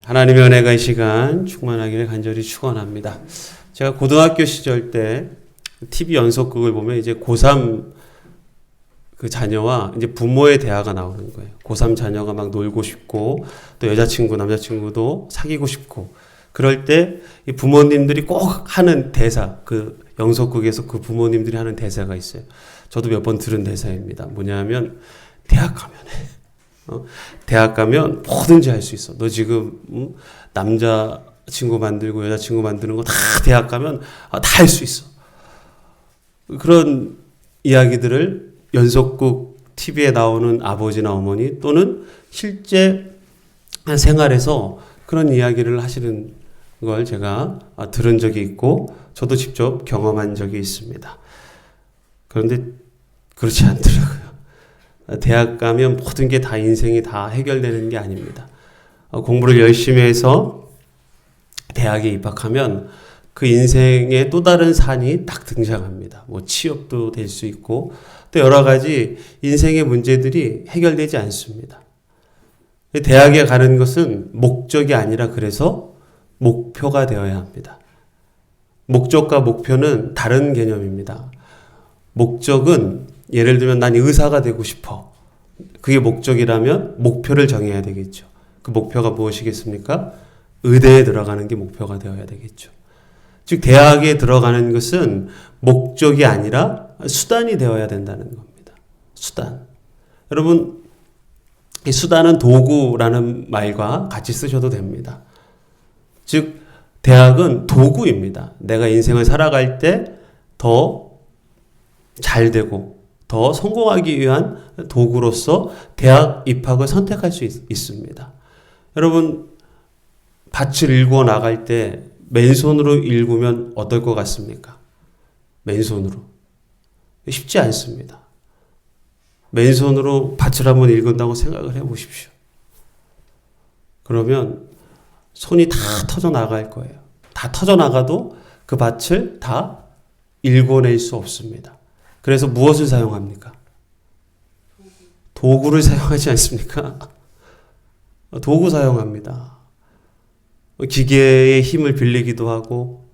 하나님의 은혜가 이 시간 충만하기를 간절히 축원합니다. 제가 고등학교 시절 때 TV 연속극을 보면 이제 고3 그 자녀와 이제 부모의 대화가 나오는 거예요. 고3 자녀가 막 놀고 싶고 또 여자친구, 남자친구도 사귀고 싶고 그럴 때 이 부모님들이 꼭 하는 대사, 그 연속극에서 그 부모님들이 하는 대사가 있어요. 저도 몇 번 들은 대사입니다. 뭐냐면 대학 가면 해. 대학 가면 뭐든지 할 수 있어. 너 지금 남자친구 만들고 여자친구 만드는 거 다 대학 가면 다 할 수 있어. 그런 이야기들을 연속극 TV에 나오는 아버지나 어머니 또는 실제 생활에서 그런 이야기를 하시는 걸 제가 들은 적이 있고 저도 직접 경험한 적이 있습니다. 그런데 그렇지 않더라고요. 대학 가면 모든 게 다 인생이 다 해결되는 게 아닙니다. 공부를 열심히 해서 대학에 입학하면 그 인생의 또 다른 산이 딱 등장합니다. 뭐 취업도 될 수 있고 또 여러 가지 인생의 문제들이 해결되지 않습니다. 대학에 가는 것은 목적이 아니라 그래서 목표가 되어야 합니다. 목적과 목표는 다른 개념입니다. 목적은 예를 들면 난 의사가 되고 싶어. 그게 목적이라면 목표를 정해야 되겠죠. 그 목표가 무엇이겠습니까? 의대에 들어가는 게 목표가 되어야 되겠죠. 즉 대학에 들어가는 것은 목적이 아니라 수단이 되어야 된다는 겁니다. 수단. 여러분 이 수단은 도구라는 말과 같이 쓰셔도 됩니다. 즉 대학은 도구입니다. 내가 인생을 살아갈 때 더 잘 되고 더 성공하기 위한 도구로서 대학 입학을 선택할 수 있습니다. 여러분 밭을 일구어 나갈 때 맨손으로 일구면 어떨 것 같습니까? 맨손으로. 쉽지 않습니다. 맨손으로 밭을 한번 일군다고 생각을 해보십시오. 그러면 손이 다 터져 나갈 거예요. 다 터져 나가도 그 밭을 다 일궈낼 수 없습니다. 그래서 무엇을 사용합니까? 도구를 사용하지 않습니까? 도구 사용합니다. 기계의 힘을 빌리기도 하고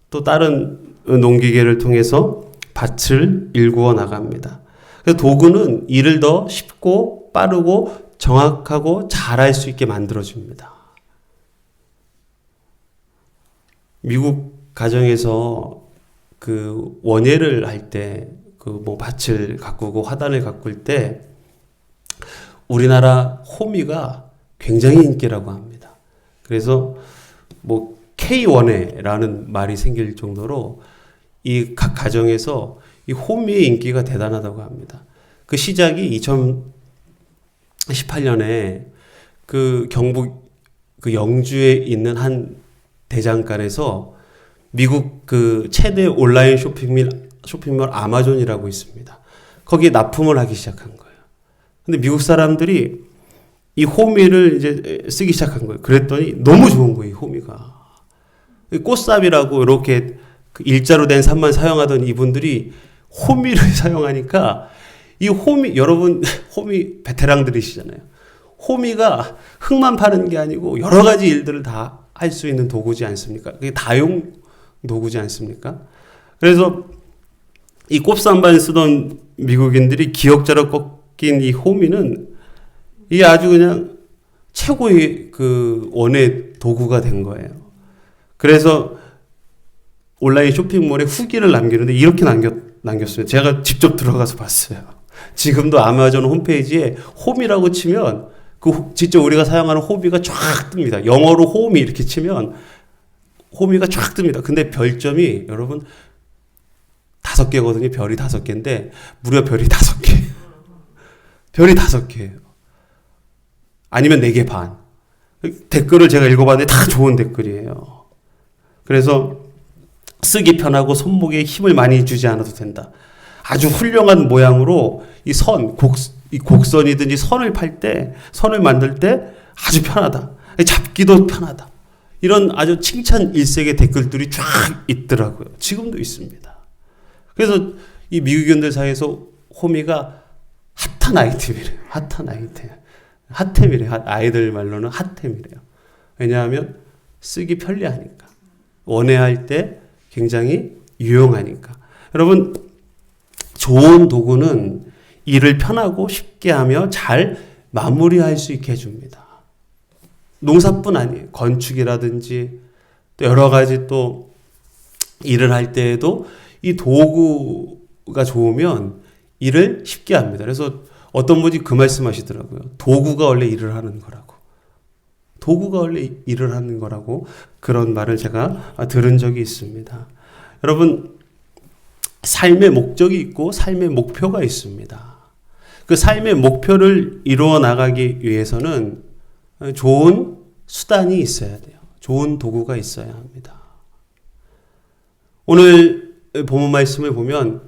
또 다른 농기계를 통해서 밭을 일구어 나갑니다. 그래서 도구는 일을 더 쉽고 빠르고 정확하고 잘할 수 있게 만들어줍니다. 미국 가정에서 그 원예를 할 때 그 뭐 밭을 가꾸고 화단을 가꿀 때 우리나라 호미가 굉장히 인기라고 합니다. 그래서 뭐 K 원예라는 말이 생길 정도로 이 각 가정에서 이 호미의 인기가 대단하다고 합니다. 그 시작이 2018년에 그 경북 그 영주에 있는 한 대장간에서 미국 그 최대 온라인 쇼핑몰 아마존이라고 있습니다. 거기에 납품을 하기 시작한 거예요. 근데 미국 사람들이 이 호미를 이제 쓰기 시작한 거예요. 그랬더니 너무 좋은 거예요, 이 호미가. 꽃삽이라고 이렇게 그 일자로 된 삽만 사용하던 이분들이 호미를 사용하니까 이 호미, 여러분 호미 베테랑들이시잖아요. 호미가 흙만 파는 게 아니고 여러 가지 일들을 다 할 수 있는 도구지 않습니까? 그게 다용 도구지 않습니까? 그래서 이 꼽산반 쓰던 미국인들이 기역자로 꺾인 이 호미는 이 아주 그냥 최고의 그 원예 도구가 된 거예요. 그래서 온라인 쇼핑몰에 후기를 남기는데 이렇게 남겼어요. 제가 직접 들어가서 봤어요. 지금도 아마존 홈페이지에 홈이라고 치면 그 진짜 우리가 사용하는 호미가 쫙 뜹니다. 영어로 홈이 이렇게 치면 호미가 쫙 뜹니다. 근데 별점이 여러분 5개거든요. 별이 5개인데 무려 별이 5개. 별이 5개예요. 아니면 4개 반. 댓글을 제가 읽어봤는데 다 좋은 댓글이에요. 그래서 쓰기 편하고 손목에 힘을 많이 주지 않아도 된다. 아주 훌륭한 모양으로 이 곡선이든지 선을 팔 때, 선을 만들 때 아주 편하다. 잡기도 편하다. 이런 아주 칭찬 일색의 댓글들이 쫙 있더라고요. 지금도 있습니다. 그래서 이 미국인들 사이에서 호미가 핫한 아이템이래요. 핫한 아이템. 핫템이래요. 아이들 말로는 핫템이래요. 왜냐하면 쓰기 편리하니까. 원해할 때 굉장히 유용하니까. 여러분, 좋은 도구는 일을 편하고 쉽게 하며 잘 마무리할 수 있게 해줍니다. 농사뿐 아니에요. 건축이라든지 또 여러 가지 또 일을 할 때에도 이 도구가 좋으면 일을 쉽게 합니다. 그래서 어떤 분이 그 말씀 하시더라고요. 도구가 원래 일을 하는 거라고. 도구가 원래 일을 하는 거라고 그런 말을 제가 들은 적이 있습니다. 여러분, 삶의 목적이 있고 삶의 목표가 있습니다. 그 삶의 목표를 이루어 나가기 위해서는 좋은 수단이 있어야 돼요. 좋은 도구가 있어야 합니다. 오늘 본문 말씀을 보면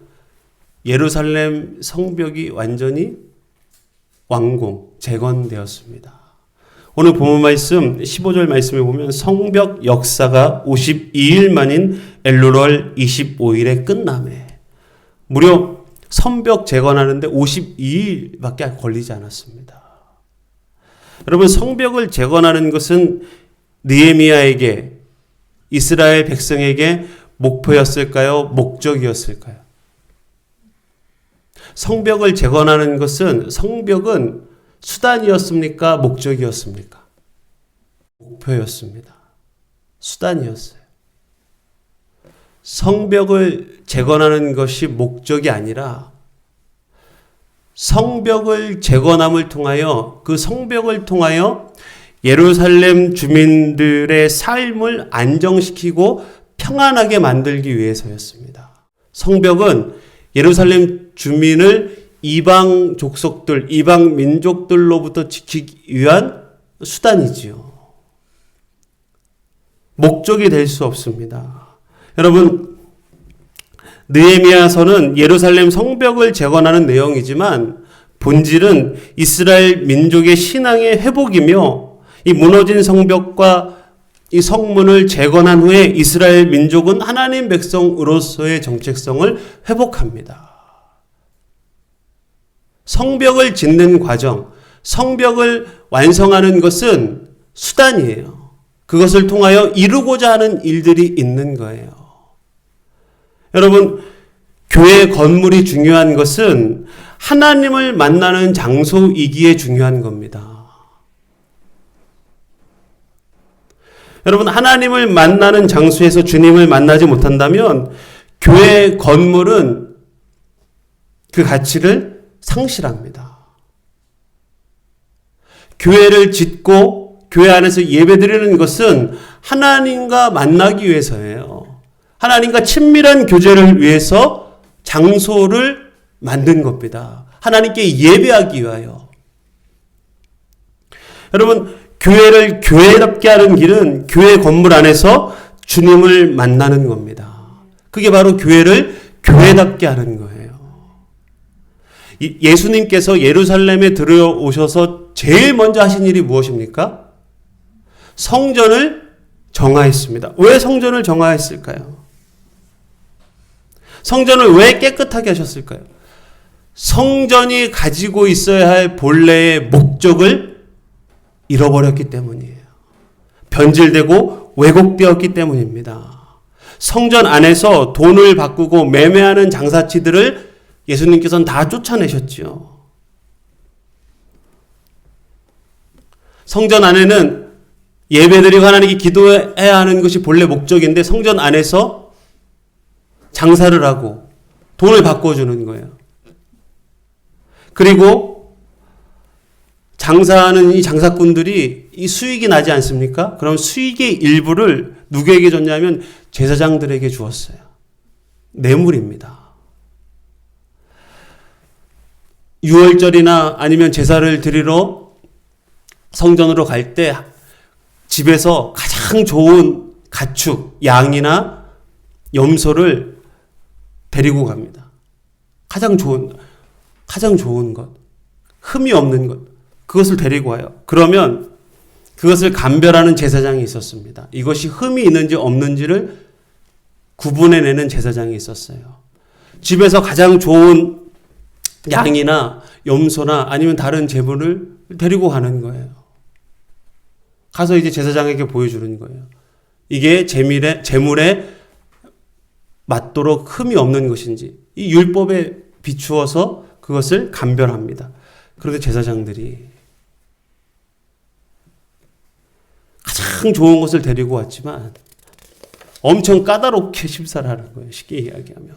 예루살렘 성벽이 완전히 완공, 재건되었습니다. 오늘 본문 말씀 15절 말씀을 보면 성벽 역사가 52일 만인 엘루월 25일에 끝나매. 무려 성벽 재건하는데 52일밖에 걸리지 않았습니다. 여러분, 성벽을 재건하는 것은 느헤미야에게, 이스라엘 백성에게 목표였을까요? 목적이었을까요? 성벽을 재건하는 것은, 성벽은 수단이었습니까? 목적이었습니까? 목표였습니다. 수단이었어요. 성벽을 재건하는 것이 목적이 아니라 성벽을 재건함을 통하여, 그 성벽을 통하여 예루살렘 주민들의 삶을 안정시키고 평안하게 만들기 위해서였습니다. 성벽은 예루살렘 주민을 이방 족속들, 이방 민족들로부터 지키기 위한 수단이지요. 목적이 될 수 없습니다. 여러분, 느헤미야서는 예루살렘 성벽을 재건하는 내용이지만 본질은 이스라엘 민족의 신앙의 회복이며, 이 무너진 성벽과 이 성문을 재건한 후에 이스라엘 민족은 하나님 백성으로서의 정체성을 회복합니다. 성벽을 짓는 과정, 성벽을 완성하는 것은 수단이에요. 그것을 통하여 이루고자 하는 일들이 있는 거예요. 여러분, 교회 건물이 중요한 것은 하나님을 만나는 장소이기에 중요한 겁니다. 여러분, 하나님을 만나는 장소에서 주님을 만나지 못한다면 교회 건물은 그 가치를 상실합니다. 교회를 짓고 교회 안에서 예배드리는 것은 하나님과 만나기 위해서예요. 하나님과 친밀한 교제를 위해서 장소를 만든 겁니다. 하나님께 예배하기 위하여. 여러분, 교회를 교회답게 하는 길은 교회 건물 안에서 주님을 만나는 겁니다. 그게 바로 교회를 교회답게 하는 거예요. 예수님께서 예루살렘에 들어오셔서 제일 먼저 하신 일이 무엇입니까? 성전을 정화했습니다. 왜 성전을 정화했을까요? 성전을 왜 깨끗하게 하셨을까요? 성전이 가지고 있어야 할 본래의 목적을 잃어버렸기 때문이에요. 변질되고 왜곡되었기 때문입니다. 성전 안에서 돈을 바꾸고 매매하는 장사치들을 예수님께서는 다 쫓아내셨지요. 성전 안에는 예배드리고 하나님께 기도해야 하는 것이 본래 목적인데 성전 안에서 장사를 하고 돈을 바꿔주는 거예요. 그리고 장사하는 이 장사꾼들이 이 수익이 나지 않습니까? 그럼 수익의 일부를 누구에게 줬냐면 제사장들에게 주었어요. 뇌물입니다. 유월절이나 아니면 제사를 드리러 성전으로 갈 때 집에서 가장 좋은 가축, 양이나 염소를 데리고 갑니다. 가장 좋은 것, 흠이 없는 것, 그것을 데리고 와요. 그러면 그것을 감별하는 제사장이 있었습니다. 이것이 흠이 있는지 없는지를 구분해내는 제사장이 있었어요. 집에서 가장 좋은 양이나 염소나 아니면 다른 제물을 데리고 가는 거예요. 가서 이제 제사장에게 보여주는 거예요. 이게 제물에 맞도록 흠이 없는 것인지 이 율법에 비추어서 그것을 감별합니다. 그런데 제사장들이 가장 좋은 것을 데리고 왔지만 엄청 까다롭게 심사를 하는 거예요. 쉽게 이야기하면.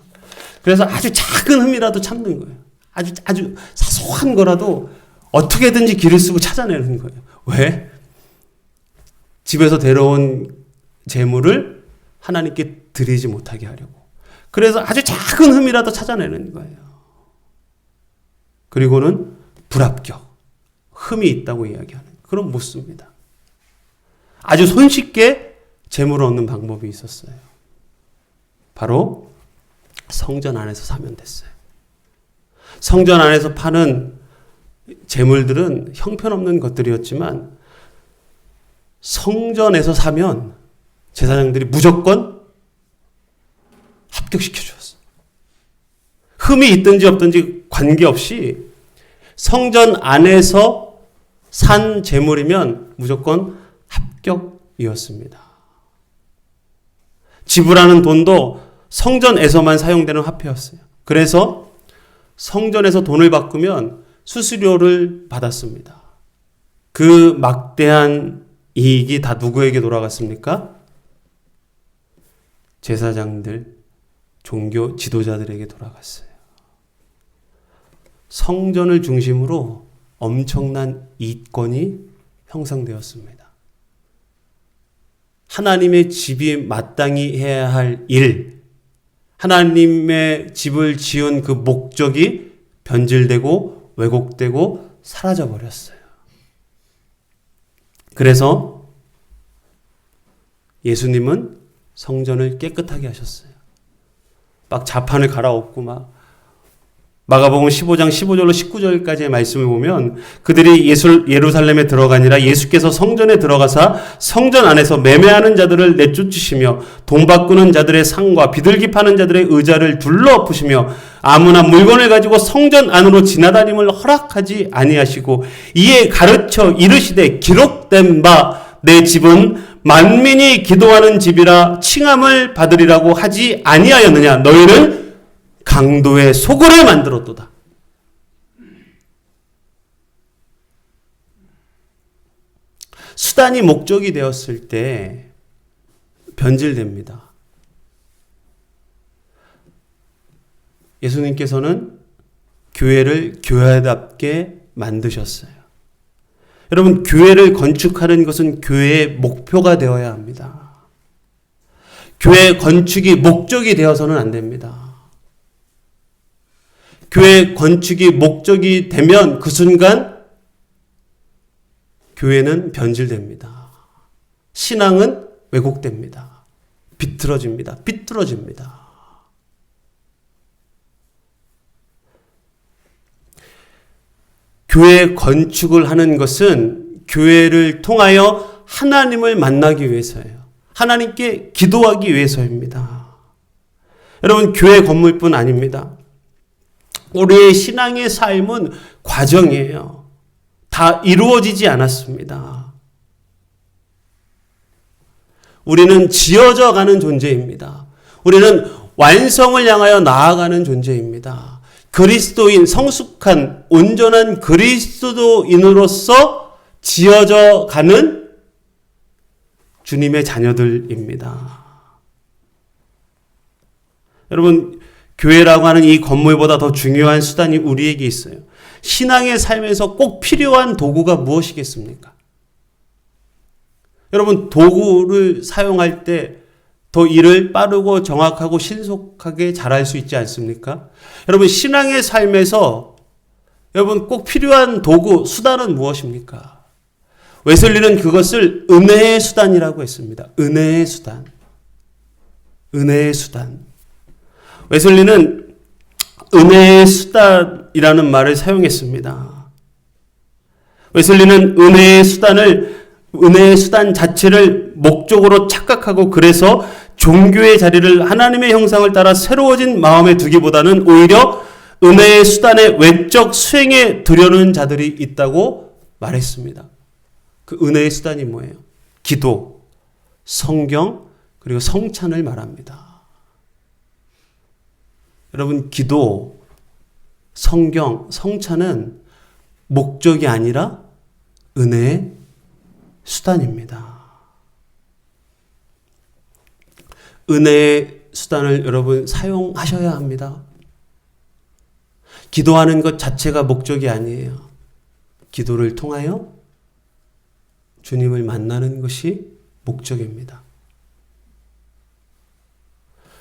그래서 아주 작은 흠이라도 참는 거예요. 아주 사소한 거라도 어떻게든지 길을 쓰고 찾아내는 거예요. 왜? 집에서 데려온 재물을 하나님께 드리지 못하게 하려고. 그래서 아주 작은 흠이라도 찾아내는 거예요. 그리고는 불합격, 흠이 있다고 이야기하는, 그럼 못 씁니다. 아주 손쉽게 재물을 얻는 방법이 있었어요. 바로 성전 안에서 사면 됐어요. 성전 안에서 파는 재물들은 형편없는 것들이었지만 성전에서 사면 제사장들이 무조건 합격시켜 주었어요. 흠이 있든지 없든지 관계없이 성전 안에서 산 재물이면 무조건 합격이었습니다. 지불하는 돈도 성전에서만 사용되는 화폐였어요. 그래서 성전에서 돈을 바꾸면 수수료를 받았습니다. 그 막대한 이익이 다 누구에게 돌아갔습니까? 제사장들, 종교 지도자들에게 돌아갔어요. 성전을 중심으로 엄청난 이권이 형성되었습니다. 하나님의 집이 마땅히 해야 할 일, 하나님의 집을 지은 그 목적이 변질되고 왜곡되고 사라져버렸어요. 그래서 예수님은 성전을 깨끗하게 하셨어요. 막 자판을 갈아엎고 마가복음 15장 15절로 19절까지의 말씀을 보면 그들이 예루살렘에 들어가니라 예수께서 성전에 들어가사 성전 안에서 매매하는 자들을 내쫓으시며 돈 바꾸는 자들의 상과 비둘기 파는 자들의 의자를 둘러엎으시며 아무나 물건을 가지고 성전 안으로 지나다님을 허락하지 아니하시고 이에 가르쳐 이르시되 기록된 바 내 집은 만민이 기도하는 집이라 칭함을 받으리라고 하지 아니하였느냐. 너희는 강도의 소굴을 만들었도다. 수단이 목적이 되었을 때 변질됩니다. 예수님께서는 교회를 교회답게 만드셨어요. 여러분, 교회를 건축하는 것은 교회의 목표가 되어야 합니다. 교회 건축이 목적이 되어서는 안 됩니다. 교회 건축이 목적이 되면 그 순간 교회는 변질됩니다. 신앙은 왜곡됩니다. 비틀어집니다. 삐뚤어집니다. 교회 건축을 하는 것은 교회를 통하여 하나님을 만나기 위해서예요. 하나님께 기도하기 위해서입니다. 여러분, 교회 건물뿐 아닙니다. 우리의 신앙의 삶은 과정이에요. 다 이루어지지 않았습니다. 우리는 지어져 가는 존재입니다. 우리는 완성을 향하여 나아가는 존재입니다. 그리스도인, 성숙한, 온전한 그리스도인으로서 지어져 가는 주님의 자녀들입니다. 여러분, 교회라고 하는 이 건물보다 더 중요한 수단이 우리에게 있어요. 신앙의 삶에서 꼭 필요한 도구가 무엇이겠습니까? 여러분, 도구를 사용할 때 더 일을 빠르고 정확하고 신속하게 잘할 수 있지 않습니까? 여러분, 신앙의 삶에서 여러분 꼭 필요한 도구, 수단은 무엇입니까? 웨슬리는 그것을 은혜의 수단이라고 했습니다. 은혜의 수단. 은혜의 수단. 웨슬리는 은혜의 수단이라는 말을 사용했습니다. 웨슬리는 은혜의 수단 자체를 목적으로 착각하고 그래서 종교의 자리를 하나님의 형상을 따라 새로워진 마음에 두기보다는 오히려 은혜의 수단의 외적 수행에 들여는 자들이 있다고 말했습니다. 그 은혜의 수단이 뭐예요? 기도, 성경, 그리고 성찬을 말합니다. 여러분, 기도, 성경, 성찬은 목적이 아니라 은혜의 수단입니다. 은혜의 수단을 여러분 사용하셔야 합니다. 기도하는 것 자체가 목적이 아니에요. 기도를 통하여 주님을 만나는 것이 목적입니다.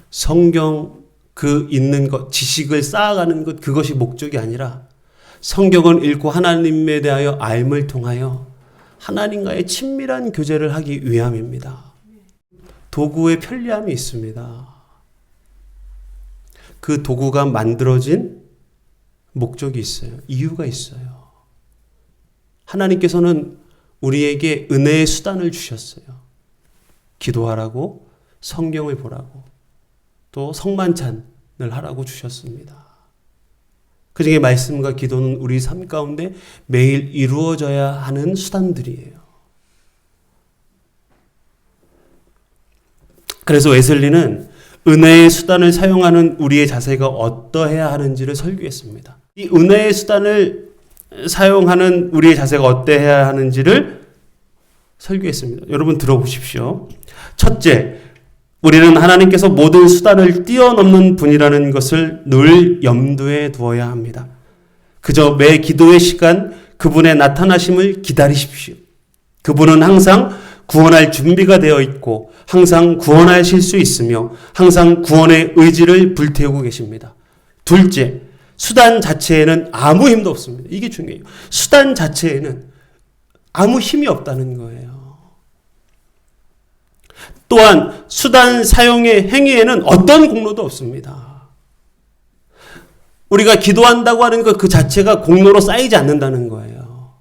성경 그 읽는 것, 지식을 쌓아가는 것, 그것이 목적이 아니라 성경을 읽고 하나님에 대하여 알을 통하여 하나님과의 친밀한 교제를 하기 위함입니다. 도구의 편리함이 있습니다. 그 도구가 만들어진 목적이 있어요. 이유가 있어요. 하나님께서는 우리에게 은혜의 수단을 주셨어요. 기도하라고, 성경을 보라고, 또 성만찬을 하라고 주셨습니다. 그 중에 말씀과 기도는 우리 삶 가운데 매일 이루어져야 하는 수단들이에요. 그래서 웨슬리는 은혜의 수단을 사용하는 우리의 자세가 어떠해야 하는지를 설교했습니다. 이 은혜의 수단을 사용하는 우리의 자세가 어떠해야 하는지를 설교했습니다. 여러분 들어보십시오. 첫째, 우리는 하나님께서 모든 수단을 뛰어넘는 분이라는 것을 늘 염두에 두어야 합니다. 그저 매 기도의 시간 그분의 나타나심을 기다리십시오. 그분은 항상 구원할 준비가 되어 있고 항상 구원하실 수 있으며 항상 구원의 의지를 불태우고 계십니다. 둘째, 수단 자체에는 아무 힘도 없습니다. 이게 중요해요. 수단 자체에는 아무 힘이 없다는 거예요. 또한 수단 사용의 행위에는 어떤 공로도 없습니다. 우리가 기도한다고 하는 것 그 자체가 공로로 쌓이지 않는다는 거예요.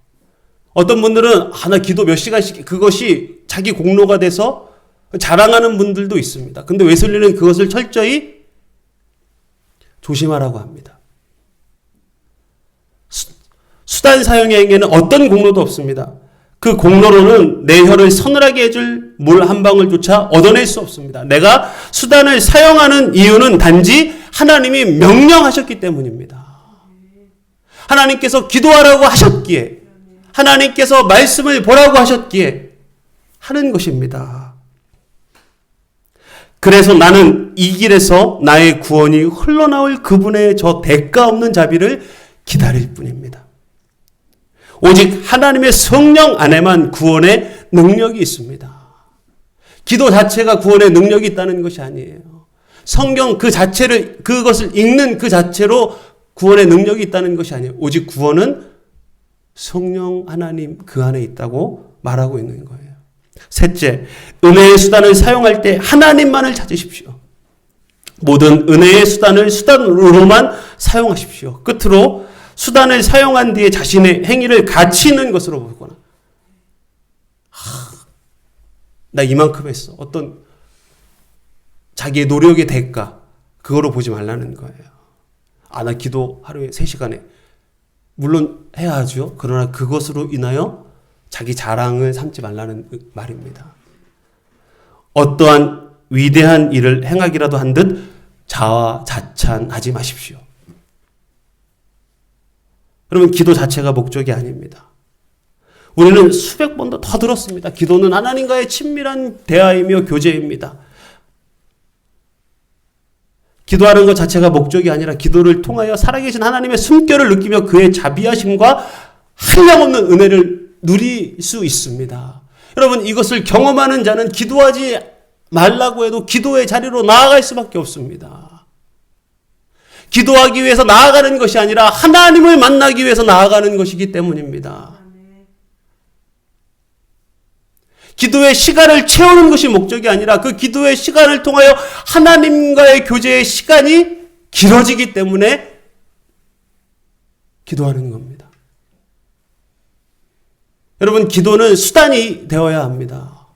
어떤 분들은 나 기도 몇 시간씩 그것이 자기 공로가 돼서 자랑하는 분들도 있습니다. 근데 웨슬리는 그것을 철저히 조심하라고 합니다. 수단 사용의 행위에는 어떤 공로도 없습니다. 그 공로로는 내 혀를 서늘하게 해줄 물 한 방울조차 얻어낼 수 없습니다. 내가 수단을 사용하는 이유는 단지 하나님이 명령하셨기 때문입니다. 하나님께서 기도하라고 하셨기에, 하나님께서 말씀을 보라고 하셨기에 하는 것입니다. 그래서 나는 이 길에서 나의 구원이 흘러나올 그분의 저 대가 없는 자비를 기다릴 뿐입니다. 오직 하나님의 성령 안에만 구원의 능력이 있습니다. 기도 자체가 구원의 능력이 있다는 것이 아니에요. 성경 그 자체를, 그것을 읽는 그 자체로 구원의 능력이 있다는 것이 아니에요. 오직 구원은 성령 하나님 그 안에 있다고 말하고 있는 거예요. 셋째, 은혜의 수단을 사용할 때 하나님만을 찾으십시오. 모든 은혜의 수단을 수단으로만 사용하십시오. 끝으로 수단을 사용한 뒤에 자신의 행위를 가치 있는 것으로 보거나, 나 이만큼 했어. 어떤 자기의 노력의 대가, 그거로 보지 말라는 거예요. 나 기도 하루에 3시간에. 물론 해야 하죠. 그러나 그것으로 인하여 자기 자랑을 삼지 말라는 말입니다. 어떠한 위대한 일을 행하기라도 한 듯 자화자찬하지 마십시오. 여러분, 기도 자체가 목적이 아닙니다. 우리는 수백 번도 더 들었습니다. 기도는 하나님과의 친밀한 대화이며 교제입니다. 기도하는 것 자체가 목적이 아니라 기도를 통하여 살아계신 하나님의 숨결을 느끼며 그의 자비하심과 한량없는 은혜를 누릴 수 있습니다. 여러분, 이것을 경험하는 자는 기도하지 말라고 해도 기도의 자리로 나아갈 수밖에 없습니다. 기도하기 위해서 나아가는 것이 아니라 하나님을 만나기 위해서 나아가는 것이기 때문입니다. 기도의 시간을 채우는 것이 목적이 아니라 그 기도의 시간을 통하여 하나님과의 교제의 시간이 길어지기 때문에 기도하는 겁니다. 여러분, 기도는 수단이 되어야 합니다.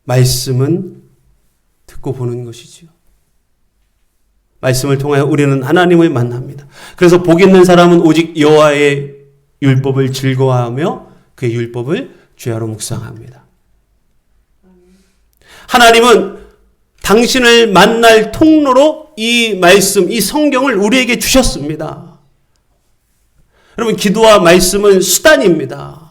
말씀은 듣고 보는 것이지요. 말씀을 통하여 우리는 하나님을 만납니다. 그래서 복 있는 사람은 오직 여호와의 율법을 즐거워하며 그의 율법을 주야로 묵상합니다. 하나님은 당신을 만날 통로로 이 말씀, 이 성경을 우리에게 주셨습니다. 여러분, 기도와 말씀은 수단입니다.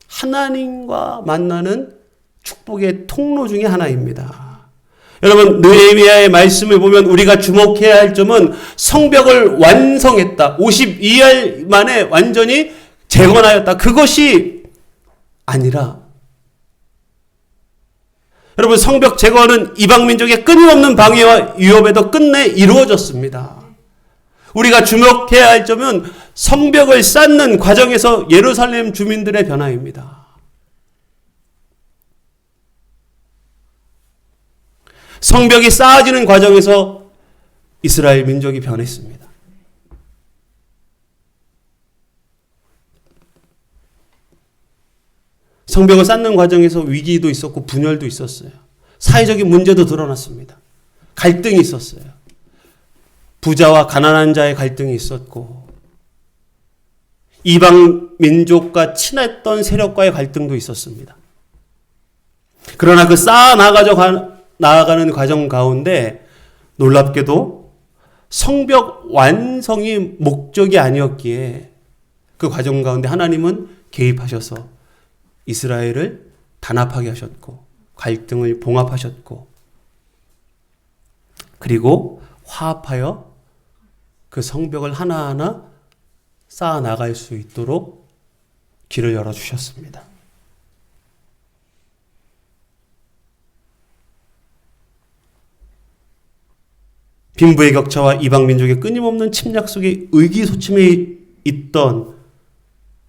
하나님과 만나는 축복의 통로 중에 하나입니다. 여러분, 느헤미야의 말씀을 보면 우리가 주목해야 할 점은 성벽을 완성했다. 52일 만에 완전히 재건하였다. 그것이 아니라 여러분, 성벽 제거는 이방민족의 끊임없는 방해와 위협에도 끝내 이루어졌습니다. 우리가 주목해야 할 점은 성벽을 쌓는 과정에서 예루살렘 주민들의 변화입니다. 성벽이 쌓아지는 과정에서 이스라엘 민족이 변했습니다. 성벽을 쌓는 과정에서 위기도 있었고 분열도 있었어요. 사회적인 문제도 드러났습니다. 갈등이 있었어요. 부자와 가난한 자의 갈등이 있었고 이방 민족과 친했던 세력과의 갈등도 있었습니다. 그러나 그 쌓아 나아가는 과정 가운데 놀랍게도 성벽 완성이 목적이 아니었기에 그 과정 가운데 하나님은 개입하셔서 이스라엘을 단합하게 하셨고 갈등을 봉합하셨고 그리고 화합하여 그 성벽을 하나하나 쌓아 나갈 수 있도록 길을 열어주셨습니다. 빈부의 격차와 이방민족의 끊임없는 침략 속에 의기소침해 있던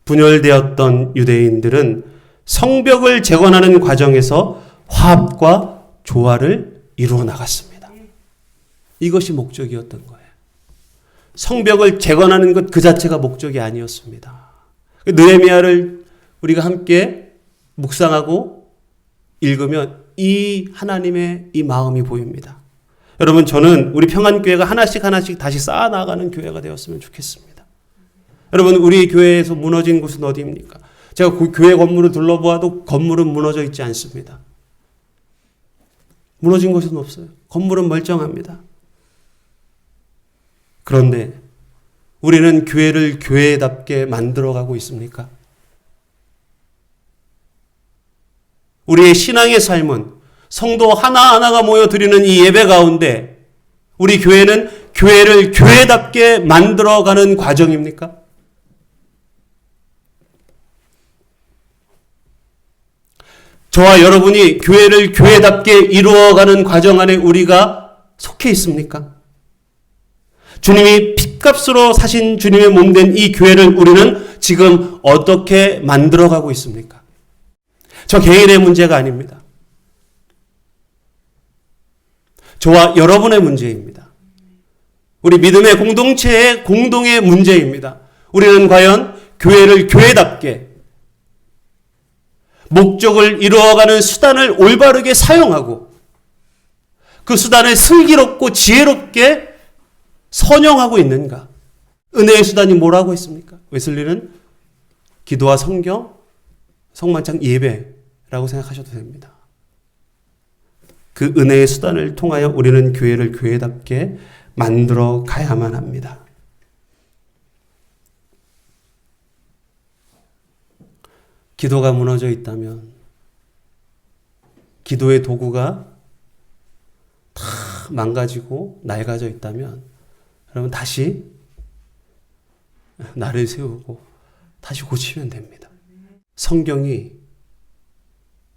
분열되었던 유대인들은 성벽을 재건하는 과정에서 화합과 조화를 이루어 나갔습니다. 이것이 목적이었던 거예요. 성벽을 재건하는 것 그 자체가 목적이 아니었습니다. 느헤미야를 우리가 함께 묵상하고 읽으면 이 하나님의 이 마음이 보입니다. 여러분, 저는 우리 평안교회가 하나씩 다시 쌓아나가는 교회가 되었으면 좋겠습니다. 여러분, 우리 교회에서 무너진 곳은 어디입니까? 제가 그 교회 건물을 둘러보아도 건물은 무너져 있지 않습니다. 무너진 곳은 없어요. 건물은 멀쩡합니다. 그런데 우리는 교회를 교회답게 만들어가고 있습니까? 우리의 신앙의 삶은 성도 하나하나가 모여 드리는 이 예배 가운데 우리 교회는 교회를 교회답게 만들어가는 과정입니까? 저와 여러분이 교회를 교회답게 이루어가는 과정 안에 우리가 속해 있습니까? 주님이 핏값으로 사신 주님의 몸된 이 교회를 우리는 지금 어떻게 만들어가고 있습니까? 저 개인의 문제가 아닙니다. 저와 여러분의 문제입니다. 우리 믿음의 공동체의 공동의 문제입니다. 우리는 과연 교회를 교회답게 목적을 이루어가는 수단을 올바르게 사용하고 그 수단을 슬기롭고 지혜롭게 선용하고 있는가? 은혜의 수단이 뭐라고 했습니까? 웨슬리는 기도와 성경, 성만찬 예배라고 생각하셔도 됩니다. 그 은혜의 수단을 통하여 우리는 교회를 교회답게 만들어 가야만 합니다. 기도가 무너져 있다면, 기도의 도구가 다 망가지고 낡아져 있다면, 여러분 다시 나를 세우고 다시 고치면 됩니다. 성경이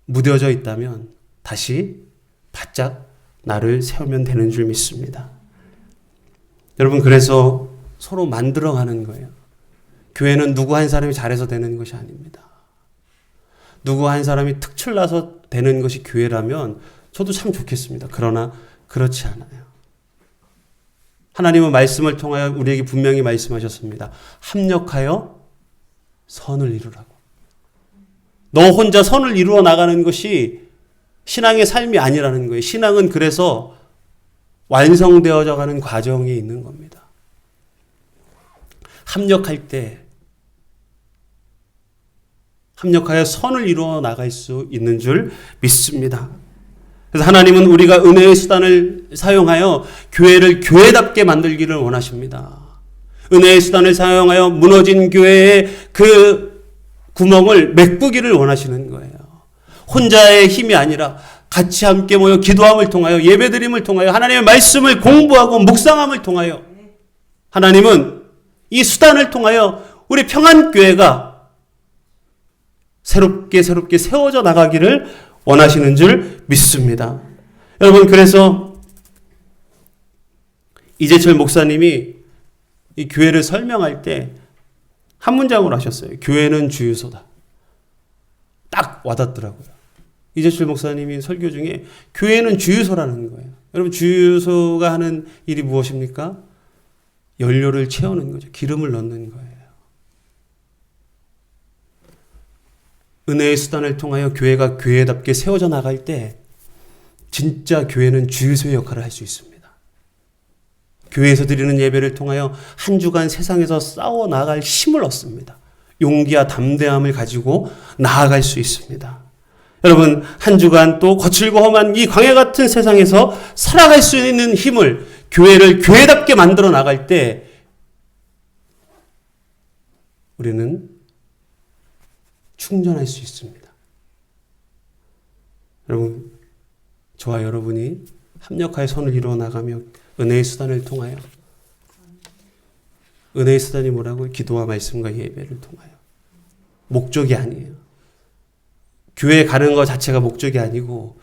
무뎌져 있다면 다시 바짝 나를 세우면 되는 줄 믿습니다. 여러분, 그래서 서로 만들어가는 거예요. 교회는 누구 한 사람이 잘해서 되는 것이 아닙니다. 누구 한 사람이 특출나서 되는 것이 교회라면 저도 참 좋겠습니다. 그러나 그렇지 않아요. 하나님은 말씀을 통하여 우리에게 분명히 말씀하셨습니다. 합력하여 선을 이루라고. 너 혼자 선을 이루어 나가는 것이 신앙의 삶이 아니라는 거예요. 신앙은 그래서 완성되어져 가는 과정에 있는 겁니다. 합력하여 선을 이루어 나갈 수 있는 줄 믿습니다. 그래서 하나님은 우리가 은혜의 수단을 사용하여 교회를 교회답게 만들기를 원하십니다. 은혜의 수단을 사용하여 무너진 교회의 그 구멍을 메꾸기를 원하시는 거예요. 혼자의 힘이 아니라 같이 함께 모여 기도함을 통하여 예배드림을 통하여 하나님의 말씀을 공부하고 묵상함을 통하여 하나님은 이 수단을 통하여 우리 평안교회가 새롭게 세워져 나가기를 원하시는 줄 믿습니다. 여러분, 그래서 이재철 목사님이 이 교회를 설명할 때 한 문장으로 하셨어요. 교회는 주유소다. 딱 와닿더라고요. 이재철 목사님이 설교 중에 교회는 주유소라는 거예요. 여러분, 주유소가 하는 일이 무엇입니까? 연료를 채우는 거죠. 기름을 넣는 거예요. 은혜의 수단을 통하여 교회가 교회답게 세워져 나갈 때 진짜 교회는 주유소의 역할을 할 수 있습니다. 교회에서 드리는 예배를 통하여 한 주간 세상에서 싸워 나갈 힘을 얻습니다. 용기와 담대함을 가지고 나아갈 수 있습니다. 여러분, 한 주간 또 거칠고 험한 이 광야 같은 세상에서 살아갈 수 있는 힘을, 교회를 교회답게 만들어 나갈 때 우리는 충전할 수 있습니다. 여러분, 저와 여러분이 합력하여 선을 이루어 나가며 은혜의 수단을 통하여, 은혜의 수단이 뭐라고요? 기도와 말씀과 예배를 통하여. 목적이 아니에요. 교회에 가는 것 자체가 목적이 아니고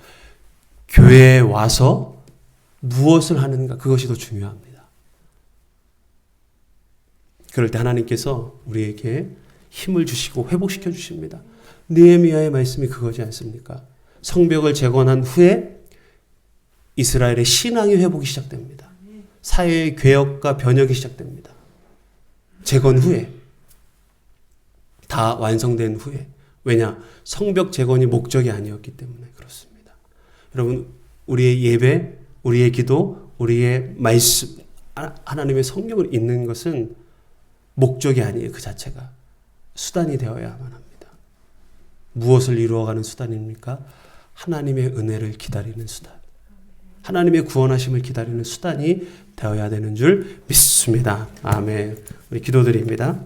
교회에 와서 무엇을 하는가, 그것이 더 중요합니다. 그럴 때 하나님께서 우리에게 힘을 주시고 회복시켜 주십니다. 느헤미야의 말씀이 그거지 않습니까? 성벽을 재건한 후에 이스라엘의 신앙의 회복이 시작됩니다. 사회의 개혁과 변혁이 시작됩니다. 재건 후에, 다 완성된 후에. 왜냐? 성벽 재건이 목적이 아니었기 때문에 그렇습니다. 여러분, 우리의 예배, 우리의 기도, 우리의 말씀, 하나님의 성경을 읽는 것은 목적이 아니에요. 그 자체가 수단이 되어야만 합니다. 무엇을 이루어가는 수단입니까? 하나님의 은혜를 기다리는 수단, 하나님의 구원하심을 기다리는 수단이 되어야 되는 줄 믿습니다. 아멘. 우리 기도드립니다.